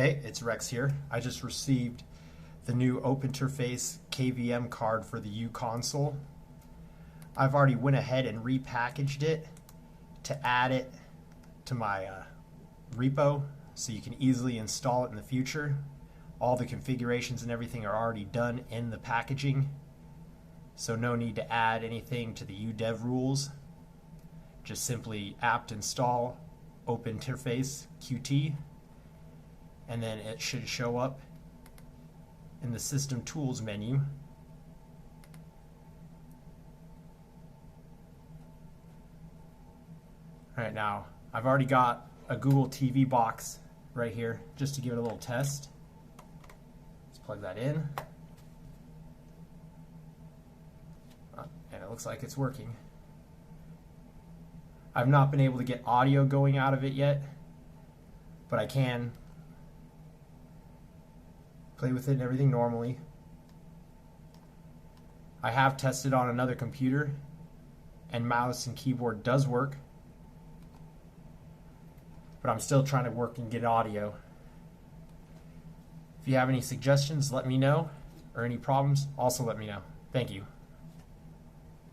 Hey, it's Rex here. I just received the new Opernterface KVM card for the uConsole. I've already went ahead and repackaged it to add it to my repo so you can easily install it in the future. All the configurations and everything are already done in the packaging, so no need to add anything to the udev rules. Just simply apt install Opernterface KVM, and then it should show up in the System Tools menu. Alright, now I've already got a Google TV box right here just to give it a little test. Let's plug that in. And it looks like it's working. I've not been able to get audio going out of it yet, but I can play with it and everything normally. I have tested on another computer and mouse and keyboard does work, but I'm still trying to work and get audio. If you have any suggestions, let me know, or any problems, also let me know. Thank you.